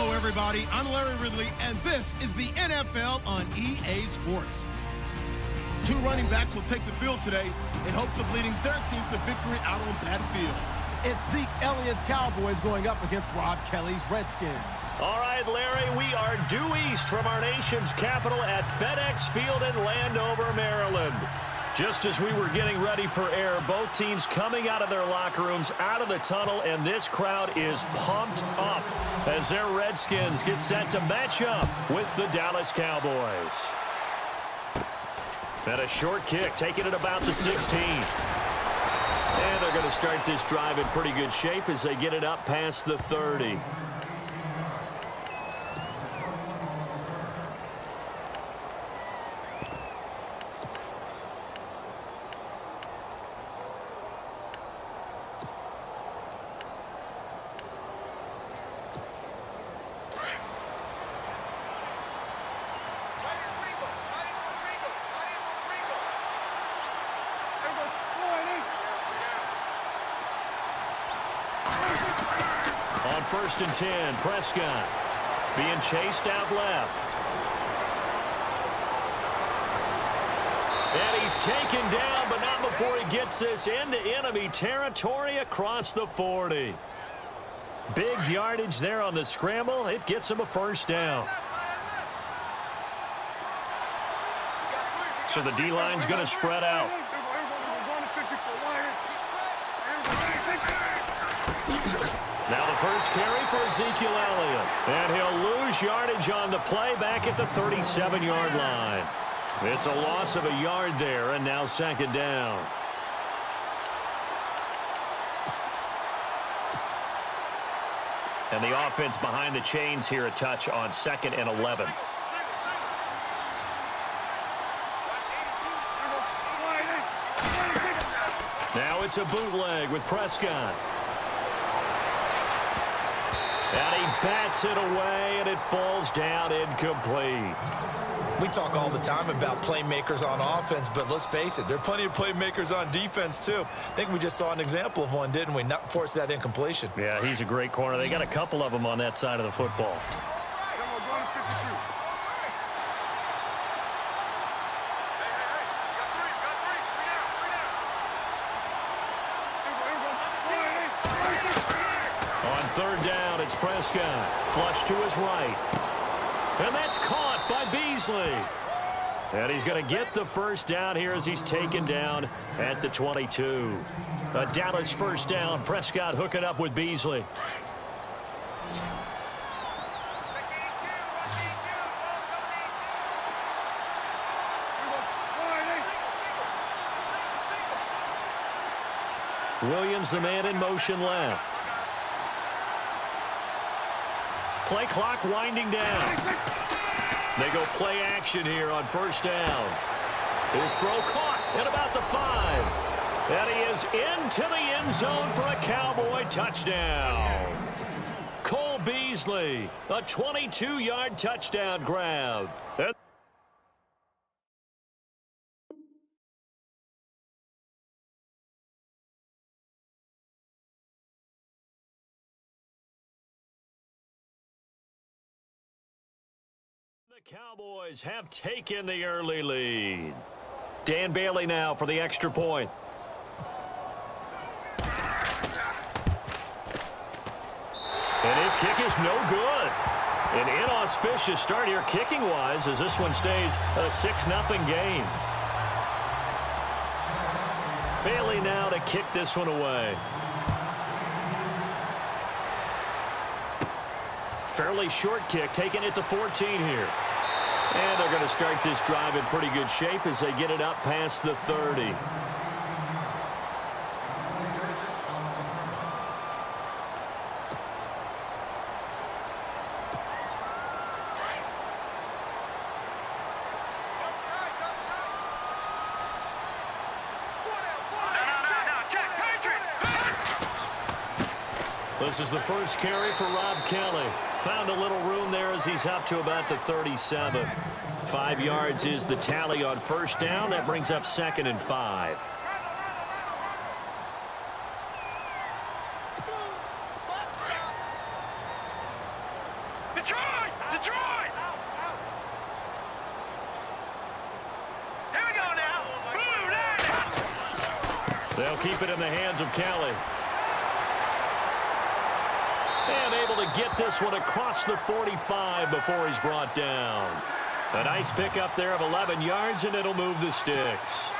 Hello, everybody. I'm Larry Ridley, and this is the NFL on EA Sports. Two running backs will take the field today in hopes of leading their team to victory out on that field. It's Zeke Elliott's Cowboys going up against Rob Kelly's Redskins. All right, Larry, we are due east from our nation's capital at FedEx Field in Landover, Maryland. Just as we were getting ready for air, both teams coming out of their locker rooms, out of the tunnel, and this crowd is pumped up as their Redskins get set to match up with the Dallas Cowboys. And a short kick, taking it about the 16. And they're going to start this drive in pretty good shape as they get it up past the 30. First and 10, Prescott being chased out left. And he's taken down, but not before he gets this into enemy territory across the 40. Big yardage there on the scramble. It gets him a first down. So the D-line's going to spread out. Now the first carry for Ezekiel Elliott. And he'll lose yardage on the play back at the 37-yard line. It's a loss of a yard there, and now second down. And the offense behind the chains here a touch on 2nd and 11. Now it's a bootleg with Prescott. And he bats it away, and it falls down incomplete. We talk all the time about playmakers on offense, but let's face it, there are plenty of playmakers on defense, too. I think we just saw an example of one, didn't we? Not force that incompletion. Yeah, he's a great corner. They got a couple of them on that side of the football. Third down, it's Prescott. Flush to his right. And that's caught by Beasley. And he's going to get the first down here as he's taken down at the 22. A Dallas first down. Prescott hooking up with Beasley. Williams, the man in motion left. Play clock winding down. They go play action here on first down. His throw caught at about the 5. And he is into the end zone for a Cowboy touchdown. Cole Beasley, a 22-yard touchdown grab. The Cowboys have taken the early lead. Dan Bailey now for the extra point. And his kick is no good. An inauspicious start here kicking-wise as this one stays a 6-0 game. Bailey now to kick this one away. Fairly short kick, taking it to 14 here. And they're going to start this drive in pretty good shape as they get it up past the 30. This is the first carry for Rob Kelly. Found a little room there as he's up to about the 37. 5 yards is the tally on first down. That brings up 2nd and 5. Detroit! Detroit! Here we go now. Blue line. They'll keep it in the hands of Kelly. And able to get this one across the 45 before he's brought down. A nice pickup there of 11 yards, and it'll move the sticks.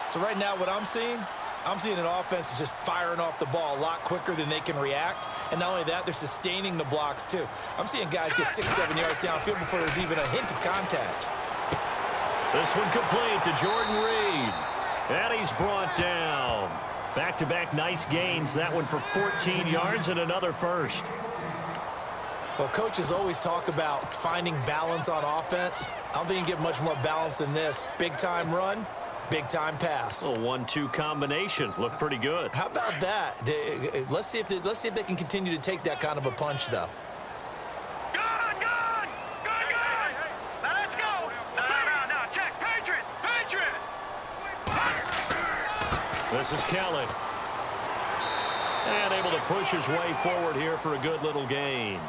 So right now what I'm seeing an offense just firing off the ball a lot quicker than they can react. And not only that, they're sustaining the blocks too. I'm seeing guys get 6-7 yards downfield before there's even a hint of contact. This one complete to Jordan Reed. And he's brought down. Back-to-back nice gains. That one for 14 yards and another first. Well, coaches always talk about finding balance on offense. I don't think you get much more balance than this. Big-time run, big-time pass. A 1-2 combination. Looked pretty good. How about that? Let's see if they can continue to take that kind of a punch, though. Good! Now let's go. Now, check. Patriot! This is Kelly. And able to push his way forward here for a good little gain.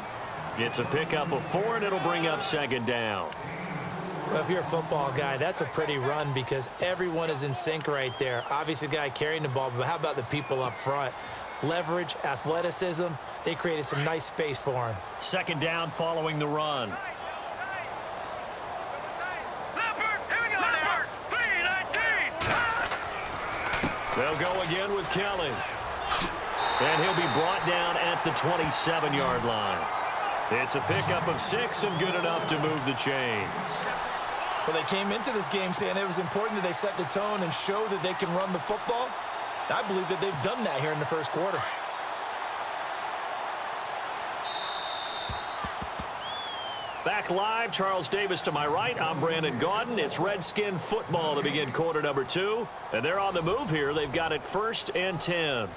It's a pickup of 4, and it'll bring up second down. Well, if you're a football guy, that's a pretty run because everyone is in sync right there. Obviously, the guy carrying the ball, but how about the people up front? Leverage, athleticism, they created some nice space for him. Second down following the run. Leopard! Here we go now. 3-19. They'll go again with Kelly. And he'll be brought down at the 27-yard line. It's a pickup of 6 and good enough to move the chains. Well, they came into this game saying it was important that they set the tone and show that they can run the football. I believe that they've done that here in the first quarter. Back live, Charles Davis to my right. I'm Brandon Gaudin. It's Redskin football to begin quarter number 2. And they're on the move here. They've got it 1st and 10.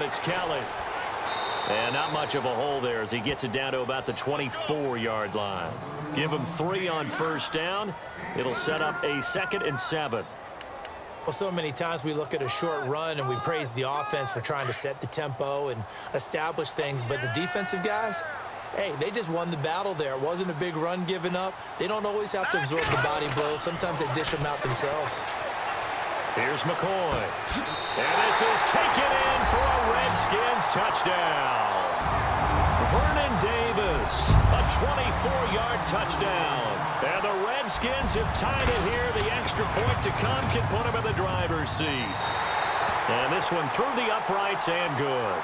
It's Kelly. And not much of a hole there as he gets it down to about the 24-yard line. Give him 3 on first down. It'll set up a 2nd and 7. Well, so many times we look at a short run and we praise the offense for trying to set the tempo and establish things. But the defensive guys, hey, they just won the battle there. It wasn't a big run given up. They don't always have to absorb the body blows. Sometimes they dish them out themselves. Here's McCoy. And this is taken in for a Redskins touchdown. Vernon Davis, a 24-yard touchdown. And the Redskins have tied it here. The extra point to come can put them in the driver's seat. And this one through the uprights and good.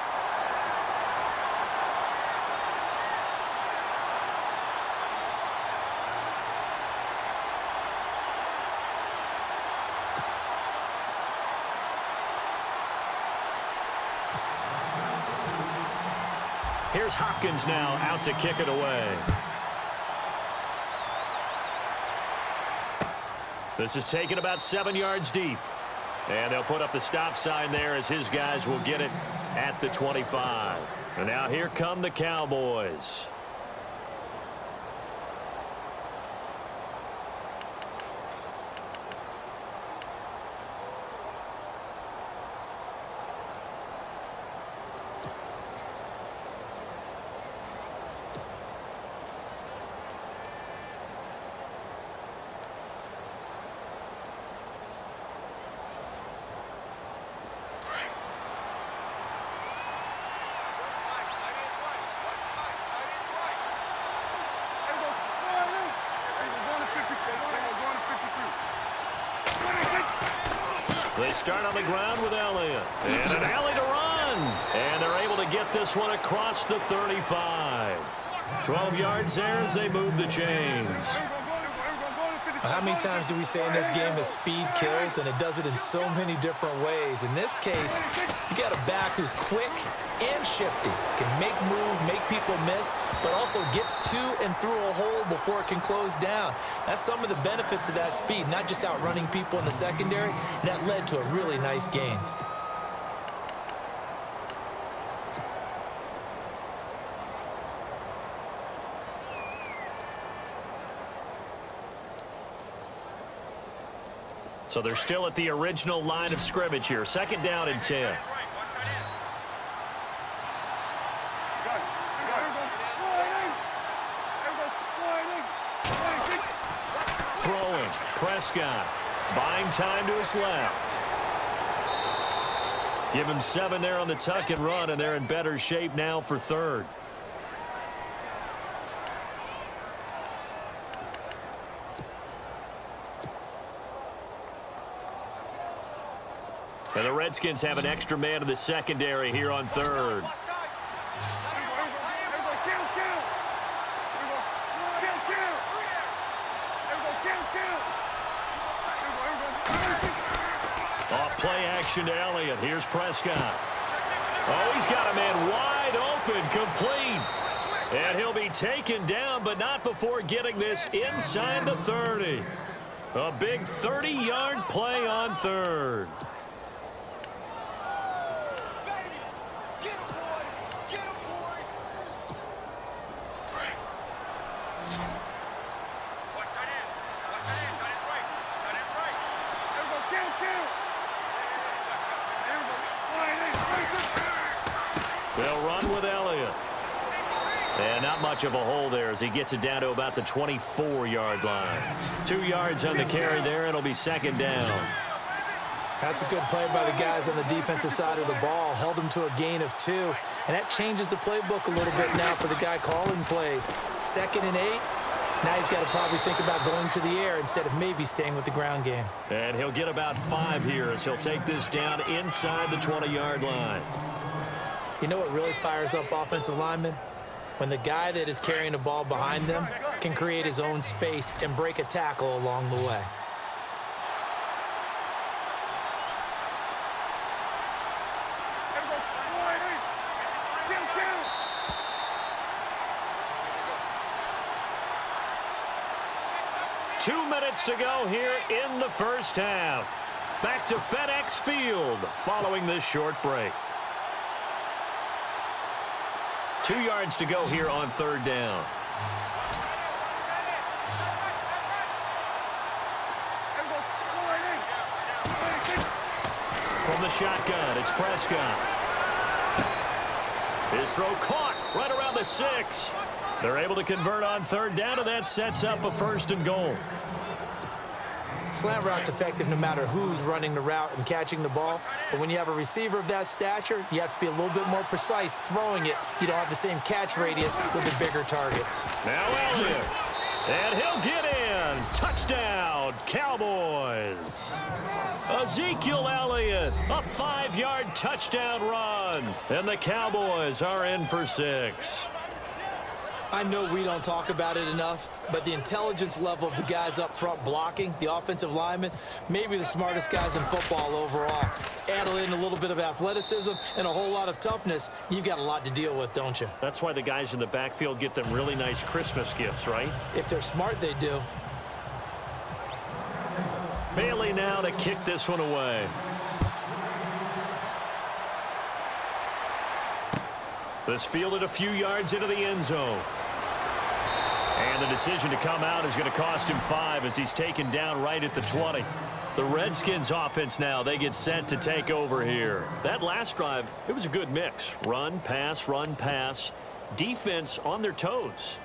Here's Hopkins now out to kick it away. This is taken about 7 yards deep. And they'll put up the stop sign there as his guys will get it at the 25. And now here come the Cowboys. They start on the ground with Elliott. And an alley to run. And they're able to get this one across the 35. 12 yards there as they move the chains. How many times do we say in this game that speed kills, and it does it in so many different ways? In this case, you got a back who's quick and shifty, can make moves, make people miss, but also gets to and through a hole before it can close down. That's some of the benefits of that speed, not just outrunning people in the secondary. That led to a really nice game. So they're still at the original line of scrimmage here. 2nd down and 10. Throwing. Prescott. Buying time to his left. Give him 7 there on the tuck and run, and they're in better shape now for 3rd. And the Redskins have an extra man in the secondary here on 3rd. Off play action to Elliott. Here's Prescott. Oh, he's got a man wide open, complete. And he'll be taken down, but not before getting this inside the 30. A big 30-yard play on 3rd. They'll run with Elliott. And not much of a hole there as he gets it down to about the 24-yard line. 2 yards on the carry there. It'll be 2nd down. That's a good play by the guys on the defensive side of the ball. Held him to a gain of 2. And that changes the playbook a little bit now for the guy calling plays. 2nd and 8. Now he's got to probably think about going to the air instead of maybe staying with the ground game. And he'll get about 5 here as he'll take this down inside the 20-yard line. You know what really fires up offensive linemen? When the guy that is carrying the ball behind them can create his own space and break a tackle along the way. Two minutes to go here in the first half. Back to FedEx Field following this short break. 2 yards to go here on 3rd down. From the shotgun, it's Prescott. His throw caught right around the 6. They're able to convert on 3rd down, and that sets up a 1st and goal. Slant route's effective no matter who's running the route and catching the ball. But when you have a receiver of that stature, you have to be a little bit more precise throwing it. You don't have the same catch radius with the bigger targets. Now Elliott. And he'll get in. Touchdown, Cowboys. Ezekiel Elliott, a 5-yard touchdown run. And the Cowboys are in for 6. I know we don't talk about it enough, but the intelligence level of the guys up front blocking, the offensive linemen, maybe the smartest guys in football overall. Add in a little bit of athleticism and a whole lot of toughness, you've got a lot to deal with, don't you? That's why the guys in the backfield get them really nice Christmas gifts, right? If they're smart, they do. Bailey now to kick this one away. This fielded a few yards into the end zone. And the decision to come out is going to cost him 5 as he's taken down right at the 20. The Redskins offense now, they get set to take over here. That last drive, it was a good mix. Run, pass, defense on their toes.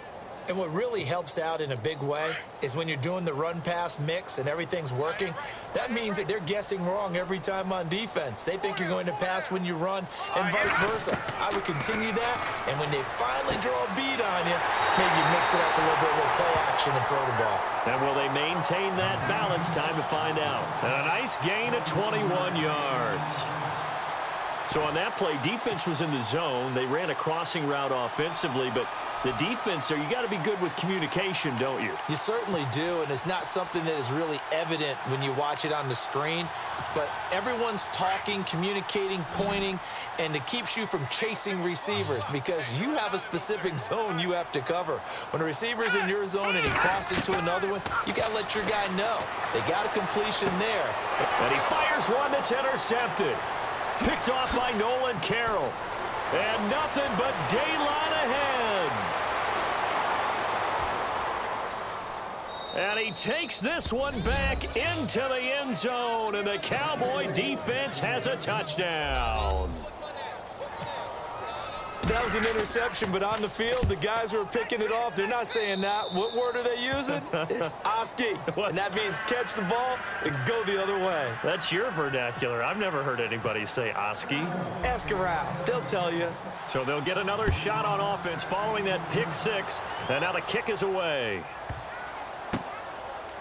And what really helps out in a big way is when you're doing the run-pass mix and everything's working, that means that they're guessing wrong every time on defense. They think you're going to pass when you run and vice versa. I would continue that, and when they finally draw a beat on you, maybe you mix it up a little bit with play action and throw the ball. And will they maintain that balance? Time to find out. And a nice gain of 21 yards. So on that play, defense was in the zone. They ran a crossing route offensively, but the defense there, you got to be good with communication, don't you? You certainly do, and it's not something that is really evident when you watch it on the screen. But everyone's talking, communicating, pointing, and it keeps you from chasing receivers because you have a specific zone you have to cover. When a receiver's in your zone and he crosses to another one, you got to let your guy know. They got a completion there. And he fires one that's intercepted. Picked off by Nolan Carroll. And nothing but daylight ahead. And he takes this one back into the end zone, and the Cowboy defense has a touchdown. That was an interception, but on the field, the guys who are picking it off, they're not saying that. What word are they using? It's Oski, and that means catch the ball and go the other way. That's your vernacular. I've never heard anybody say Oski. Ask around. They'll tell you. So they'll get another shot on offense following that pick six, and now the kick is away.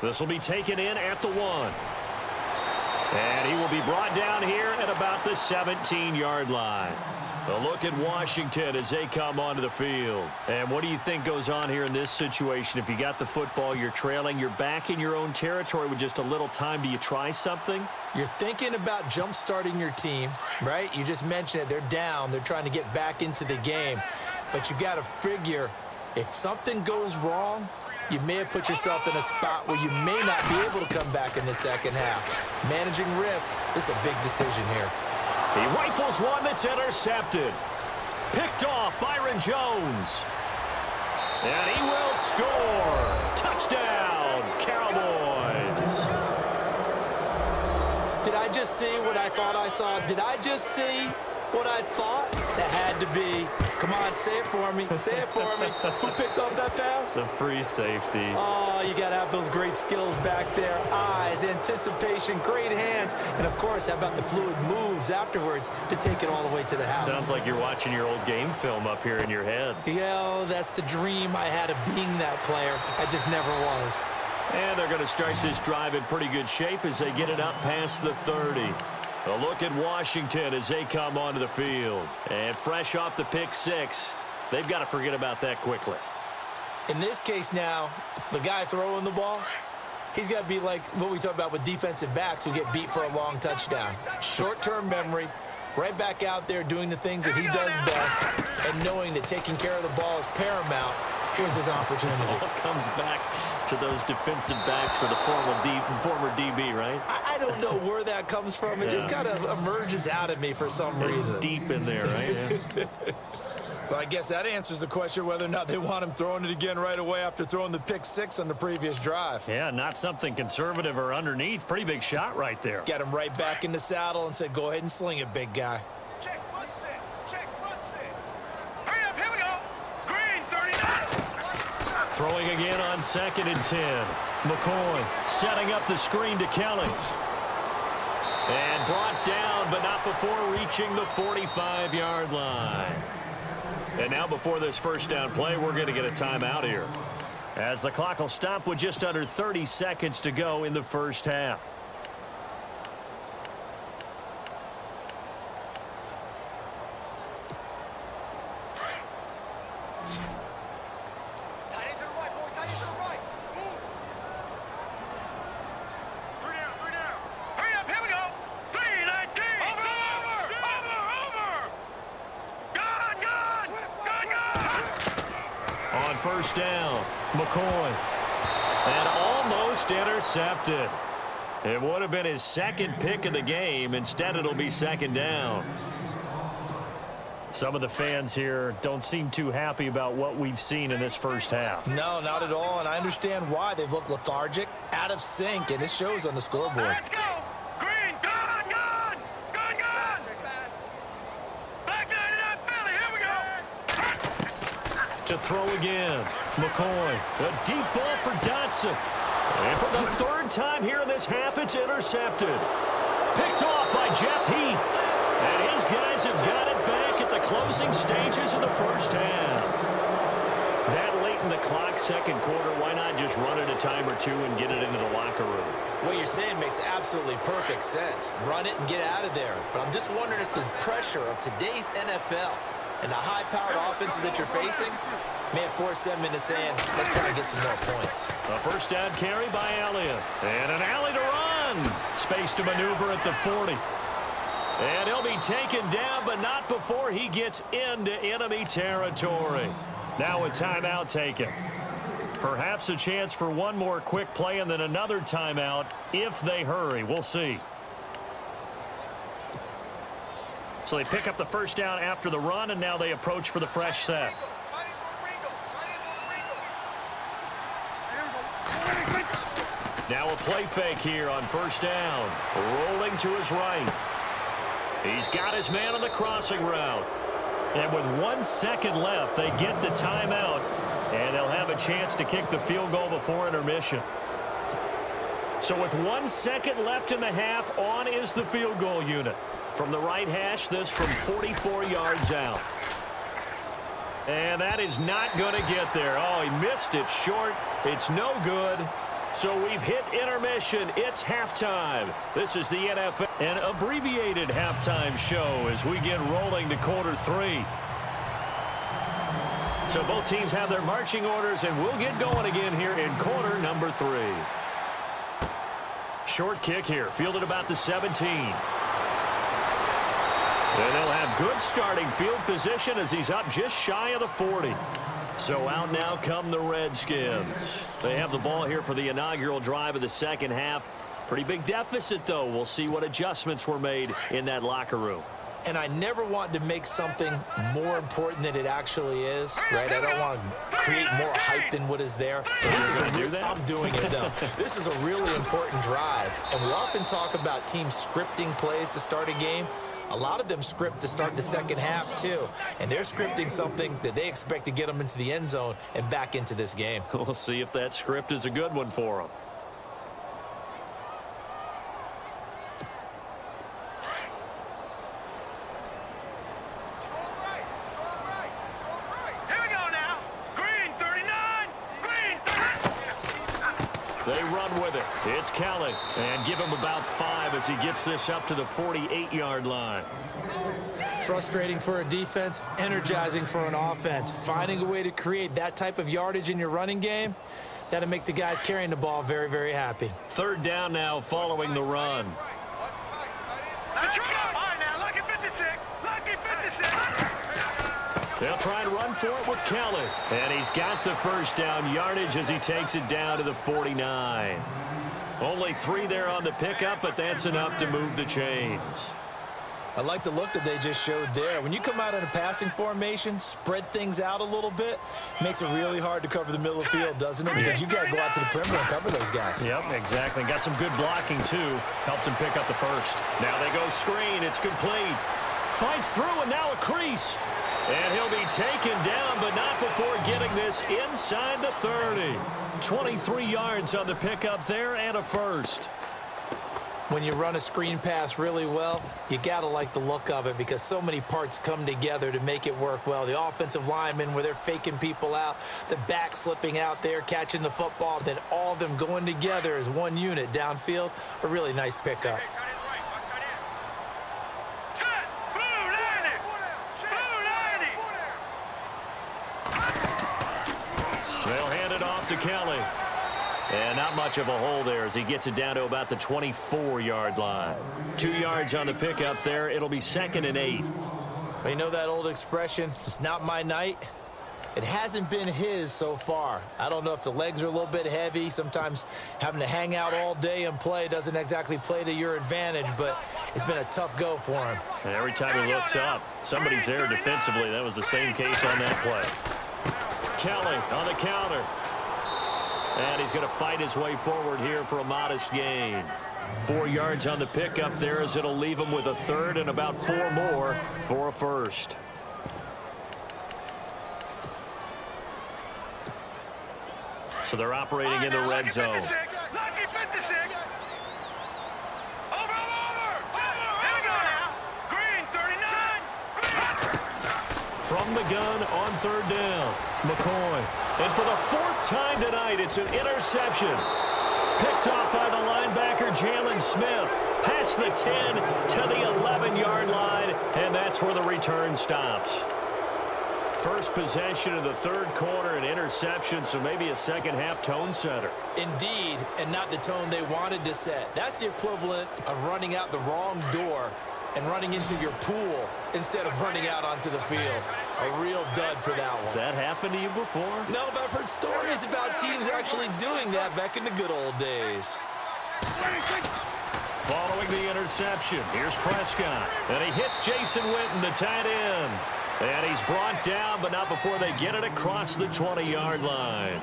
This will be taken in at the 1. And he will be brought down here at about the 17-yard line. A look at Washington as they come onto the field. And what do you think goes on here in this situation? If you got the football, you're trailing, you're back in your own territory with just a little time. Do you try something? You're thinking about jump-starting your team, right? You just mentioned it. They're down. They're trying to get back into the game. But you got to figure if something goes wrong, you may have put yourself in a spot where you may not be able to come back in the second half. Managing risk is a big decision here. He rifles one that's intercepted. Picked off Byron Jones. And he will score. Touchdown, Cowboys. Did I just see what I thought I saw? Did I just see what I thought? That had to be. Come on, say it for me. Say it for me. Who picked up that pass? The free safety. Oh, you got to have those great skills back there. Eyes, anticipation, great hands. And, of course, how about the fluid moves afterwards to take it all the way to the house? Sounds like you're watching your old game film up here in your head. Yeah, that's the dream I had of being that player. I just never was. And they're going to start this drive in pretty good shape as they get it up past the 30. A look at Washington as they come onto the field. And fresh off the pick six, they've got to forget about that quickly. In this case now, the guy throwing the ball, he's got to be like what we talk about with defensive backs who get beat for a long touchdown. Short-term memory, right back out there doing the things that he does best, and knowing that taking care of the ball is paramount. Here's his opportunity. It all comes back to those defensive backs for the former DB, right? I don't know where that comes from. It just kind of emerges out of me for some reason. It's deep in there, right? Yeah. Well, I guess that answers the question whether or not they want him throwing it again right away after throwing the pick six on the previous drive. Yeah, not something conservative or underneath. Pretty big shot right there. Get him right back in the saddle and said, go ahead and sling it, big guy. Check, one set. Check, one set. Hurry up, here we go. Green, 39. Throwing again on 2nd and 10. McCoy setting up the screen to Kelly. And brought down, but not before reaching the 45-yard line. And now before this first down play, we're going to get a timeout here, as the clock will stop with just under 30 seconds to go in the first half. Tight end to the right, boy. Tight end to the right. Move. 3 down, 3 down. Hurry up, here we go. 3-19. Over. Gone. On first down, McCoy. And almost intercepted. It would have been his second pick of the game. Instead, it'll be 2nd down. Some of the fans here don't seem too happy about what we've seen in this first half. No, not at all, and I understand why. They've looked lethargic, out of sync, and it shows on the scoreboard. Let's go. Green, gone. Back nine to that Philly. Here we go. To throw again, McCoy. A deep ball for Dotson. And for the third time here in this half, it's intercepted. Picked off by Jeff Heath. And his guys have got it back at the closing stages of the first half. That late in the clock, second quarter, why not just run it a time or two and get it into the locker room? What you're saying makes absolutely perfect sense. Run it and get out of there. But I'm just wondering if the pressure of today's NFL and the high-powered offenses that you're facing may have forced them into saying, let's try and get some more points. A first down carry by Elliott. And an alley to run. Space to maneuver at the 40. And he'll be taken down, but not before he gets into enemy territory. Now a timeout taken. Perhaps a chance for one more quick play and then another timeout if they hurry. We'll see. So they pick up the first down after the run, and now they approach for the fresh set. Now a play fake here on first down. Rolling to his right. He's got his man on the crossing route. And with 1 second left, they get the timeout. And they'll have a chance to kick the field goal before intermission. So with 1 second left in the half, on is the field goal unit. From the right hash, this from 44 yards out. And that is not going to get there. Oh, he missed it short. It's no good. So we've hit intermission. It's halftime. This is the NFL, an abbreviated halftime show as we get rolling to quarter 3. So both teams have their marching orders, and we'll get going again here in quarter number 3. Short kick here, fielded about the 17. And they'll have good starting field position as he's up just shy of the 40. So out now come the Redskins. They have the ball here for the inaugural drive of the second half. Pretty big deficit, though. We'll see what adjustments were made in that locker room. And I never want to make something more important than it actually is, right? I don't want to create more hype than what is there. I'm doing it, though. This is a really important drive. And we often talk about teams scripting plays to start a game. A lot of them script to start the second half, too. And they're scripting something that they expect to get them into the end zone and back into this game. We'll see if that script is a good one for them. They run with it. It's Kelly. And give him about 5 as he gets this up to the 48-yard line. Frustrating for a defense, energizing for an offense. Finding a way to create that type of yardage in your running game, that'll make the guys carrying the ball very, very happy. Third down now following the run. Lucky 56. Lucky 56. They'll try and run for it with Kelly. And he's got the first down yardage as he takes it down to the 49. Only 3 there on the pickup, but that's enough to move the chains. I like the look that they just showed there. When you come out in a passing formation, spread things out a little bit, makes it really hard to cover the middle of the field, doesn't it? Because you've got to go out to the perimeter and cover those guys. Yep, exactly. Got some good blocking, too. Helped him pick up the first. Now they go screen. It's complete. Fights through, and now a crease. And he'll be taken down, but not before getting this inside the 30. 23 yards on the pickup there and a first. When you run a screen pass really well, you got to like the look of it because so many parts come together to make it work well. The offensive linemen, where they're faking people out, the back slipping out there, catching the football, then all of them going together as one unit downfield. A really nice pickup. They'll hand it off to Kelly. And not much of a hole there as he gets it down to about the 24-yard line. 2 yards on the pickup there. It'll be 2nd and 8. You know that old expression, it's not my night? It hasn't been his so far. I don't know if the legs are a little bit heavy. Sometimes having to hang out all day and play doesn't exactly play to your advantage, but it's been a tough go for him. And every time he looks up, somebody's there defensively. That was the same case on that play. Kelly on the counter. And he's going to fight his way forward here for a modest gain. 4 yards on the pickup there as it'll leave him with a third and about 4 more for a first. So they're operating in the red zone. Lucky 56. Over. Here we go now. Green 39. From the gun on third down, McCoy. And for the 4th time tonight, it's an interception. Picked off by the linebacker, Jalen Smith. Past the 10 to the 11-yard line, and that's where the return stops. First possession of the third quarter, an interception, so maybe a second-half tone setter. Indeed, and not the tone they wanted to set. That's the equivalent of running out the wrong door and running into your pool instead of running out onto the field. A real dud for that one. Has that happened to you before? No, but I've heard stories about teams actually doing that back in the good old days. Following the interception, here's Prescott. And he hits Jason Witten, the tight end. And he's brought down, but not before they get it across the 20-yard line.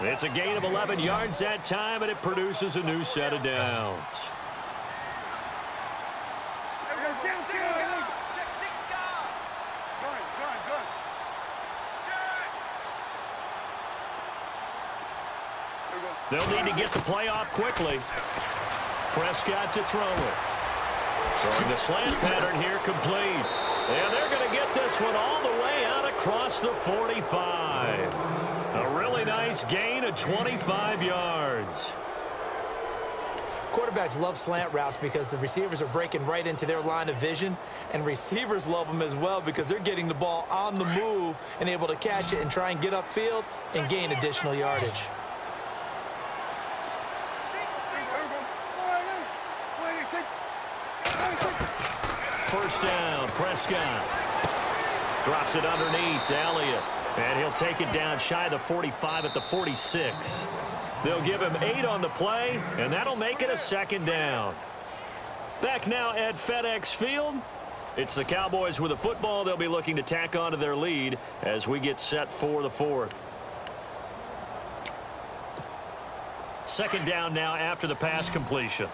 It's a gain of 11 yards that time, and it produces a new set of downs. They'll need to get the play off quickly. Prescott to throw it. Throwing the slant pattern here complete. And they're going to get this one all the way out across the 45. A really nice gain of 25 yards. Quarterbacks love slant routes because the receivers are breaking right into their line of vision, and receivers love them as well because they're getting the ball on the move and able to catch it and try and get upfield and gain additional yardage. First down, Prescott. Drops it underneath to Elliott. And he'll take it down shy of the 45 at the 46. They'll give him 8 on the play, and that'll make it a second down. Back now at FedEx Field. It's the Cowboys with the football. They'll be looking to tack on to their lead as we get set for the fourth. Second down now after the pass completion.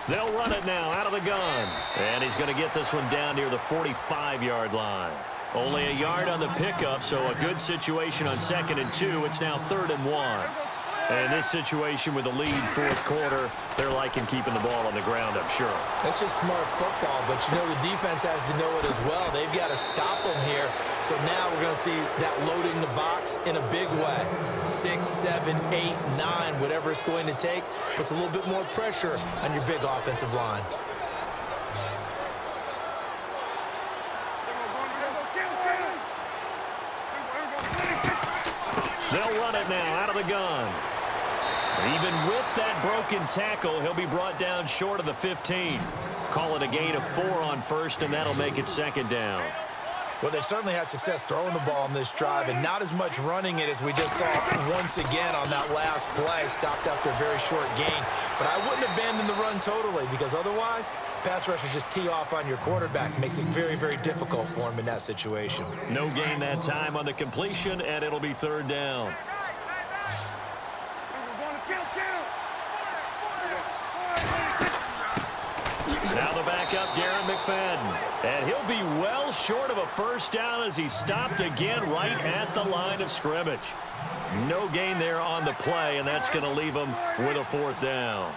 They'll run it now out of the gun. And he's going to get this one down near the 45-yard line. Only a yard on the pickup, so a good situation on 2nd and 2. It's now 3rd and 1. And this situation with the lead fourth quarter, they're liking keeping the ball on the ground, I'm sure. That's just smart football, but you know the defense has to know it as well. They've got to stop them here. So now we're going to see that loading the box in a big way. 6, 7, 8, 9, whatever it's going to take, puts a little bit more pressure on your big offensive line. They'll run it now out of the gun. Even with that broken tackle, he'll be brought down short of the 15. Call it a gain of 4 on first, and that'll make it second down. Well, they certainly had success throwing the ball on this drive and not as much running it as we just saw once again on that last play. Stopped after a very short gain. But I wouldn't abandon the run totally because otherwise, pass rushers just tee off on your quarterback. Makes it very, very difficult for him in that situation. No gain that time on the completion, and it'll be 3rd down. Now the backup, Darren McFadden. And he'll be well short of a first down as he stopped again right at the line of scrimmage. No gain there on the play, and that's going to leave him with a 4th down.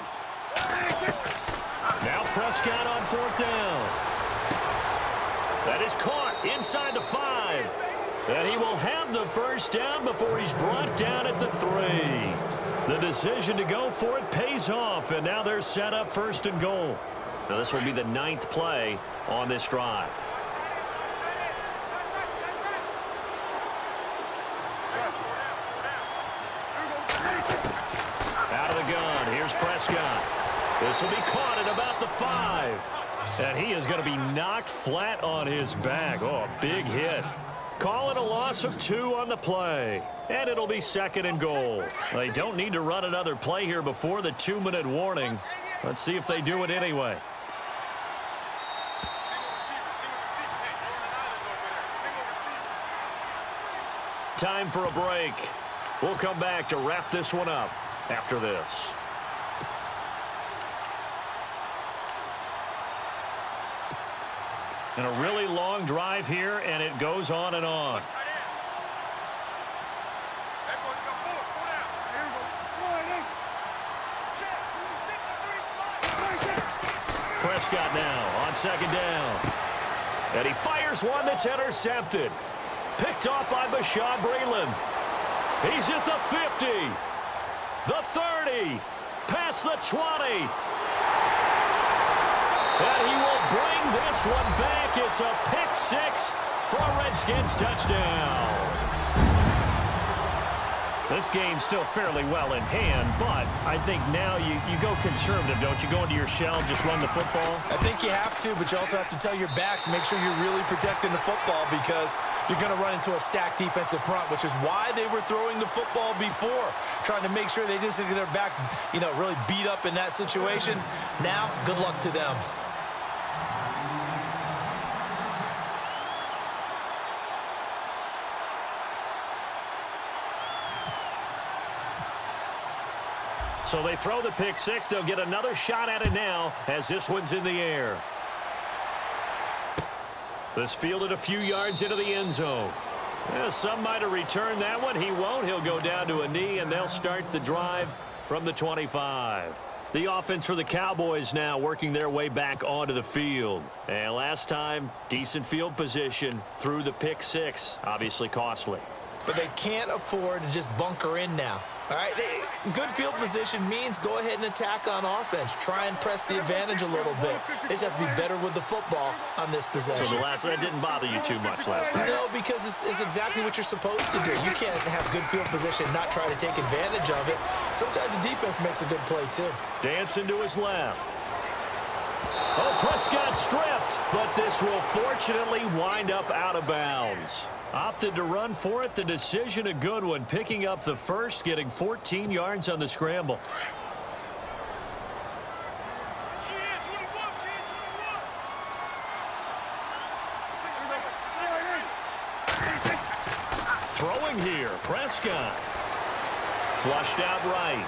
Now Prescott on 4th down. That is caught inside the 5. And he will have the first down before he's brought down at the 3. The decision to go for it pays off, and now they're set up 1st and goal. Now this will be the 9th play on this drive. Out of the gun, here's Prescott. This will be caught at about the 5. And he is going to be knocked flat on his back. Oh, a big hit. Call it a loss of 2 on the play. And it'll be 2nd and goal. They don't need to run another play here before the 2-minute warning. Let's see if they do it anyway. Time for a break. We'll come back to wrap this one up after this. And a really long drive here, and it goes on and on. Prescott now on 2nd down. And he fires one that's intercepted. Picked off by Bashaud Breeland. He's at the 50. The 30. past the 20. And he will bring this one back. It's a pick six for a Redskins touchdown. This game's still fairly well in hand, but I think now you go conservative, don't you? Go into your shell and just run the football? I think you have to, but you also have to tell your backs, make sure you're really protecting the football because you're going to run into a stacked defensive front, which is why they were throwing the football before, trying to make sure they just get their backs, really beat up in that situation. Now, good luck to them. So they throw the pick six. They'll get another shot at it now as this one's in the air. This fielded a few yards into the end zone. Yeah, some might have returned that one. He won't. He'll go down to a knee, and they'll start the drive from the 25. The offense for the Cowboys now working their way back onto the field. And last time, decent field position through the pick six. Obviously costly. But they can't afford to just bunker in now. All right, good field position means go ahead and attack on offense. Try and press the advantage a little bit. They just have to be better with the football on this possession. So that didn't bother you too much last time? No, because it's exactly what you're supposed to do. You can't have good field position and not try to take advantage of it. Sometimes the defense makes a good play, too. Dancing to his left. Oh, Prescott stripped, but this will fortunately wind up out of bounds. Opted to run for it. The decision a good one. Picking up the first, getting 14 yards on the scramble. Throwing here, Prescott. Flushed out right.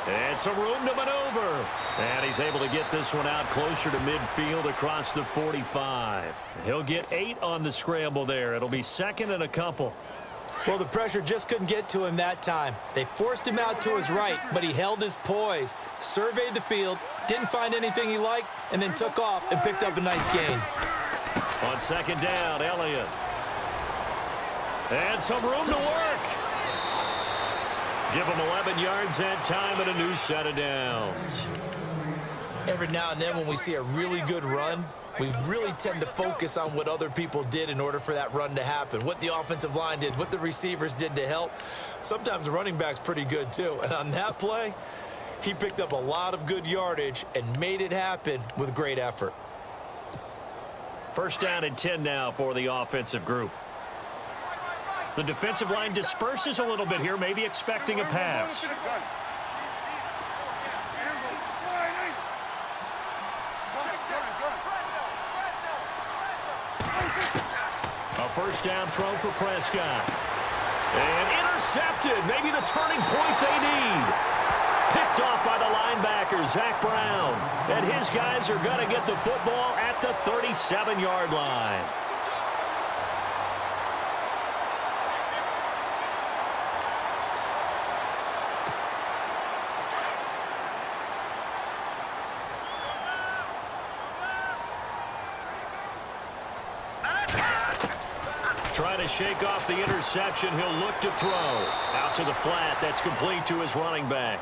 And some room to maneuver. And he's able to get this one out closer to midfield across the 45. He'll get 8 on the scramble there. It'll be second and a couple. Well, the pressure just couldn't get to him that time. They forced him out to his right, but he held his poise, surveyed the field, didn't find anything he liked, and then took off and picked up a nice gain. On second down, Elliott. And some room to work. Give him 11 yards that time and a new set of downs. Every now and then when we see a really good run, we really tend to focus on what other people did in order for that run to happen. What the offensive line did, what the receivers did to help. Sometimes the running back's pretty good too. And on that play, he picked up a lot of good yardage and made it happen with great effort. First down and 10 now for the offensive group. The defensive line disperses a little bit here, maybe expecting a pass. A first down throw for Prescott. And intercepted. Maybe the turning point they need. Picked off by the linebacker, Zach Brown. And his guys are going to get the football at the 37-yard line. Trying to shake off the interception. He'll look to throw. Out to the flat. That's complete to his running back.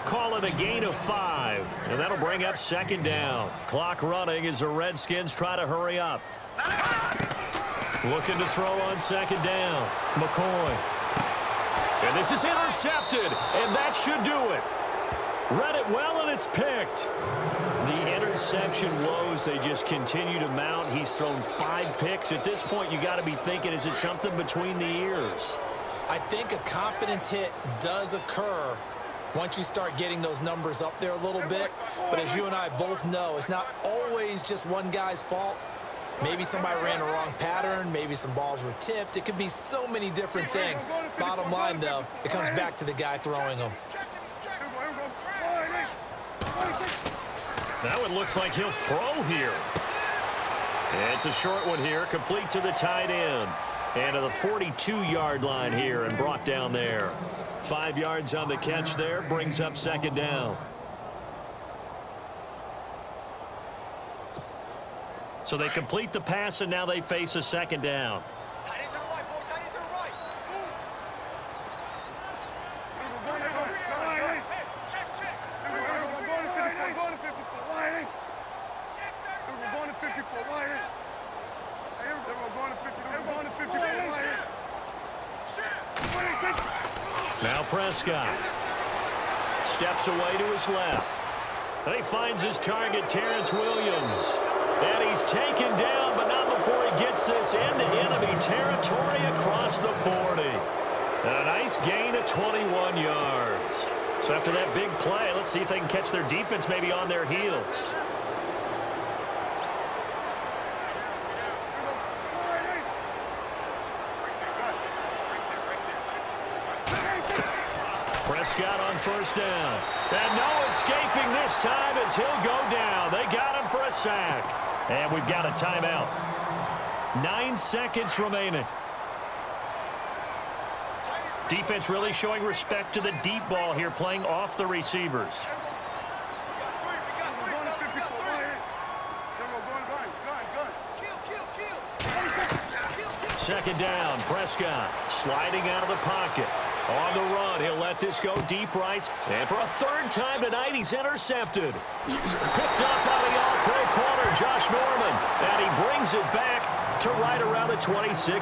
Call it a gain of 5. And that'll bring up second down. Clock running as the Redskins try to hurry up. Looking to throw on second down. McCoy. And this is intercepted. And that should do it. Read it well, and it's picked. The interception woes, they just continue to mount. He's thrown 5 picks. At this point, you got to be thinking, is it something between the ears? I think a confidence hit does occur once you start getting those numbers up there a little bit. But as you and I both know, it's not always just one guy's fault. Maybe somebody ran a wrong pattern. Maybe some balls were tipped. It could be so many different things. Bottom line, though, it comes back to the guy throwing them. Now it looks like he'll throw here. It's a short one here, complete to the tight end. And to the 42-yard line here and brought down there. 5 yards on the catch there, brings up second down. So they complete the pass, and now they face a second down. Now Prescott steps away to his left. And he finds his target, Terrence Williams. And he's taken down, but not before he gets this into enemy territory across the 40. And a nice gain of 21 yards. So after that big play, let's see if they can catch their defense maybe on their heels. Prescott on first down. And no escaping this time as he'll go down. They got him for a sack. And we've got a timeout. 9 seconds remaining. Defense really showing respect to the deep ball here, playing off the receivers. Second down, Prescott sliding out of the pocket. On the run, he'll let this go deep right. And for a third time tonight, he's intercepted. Picked up by the all-pro corner, Josh Norman. And he brings it back to right around the 26.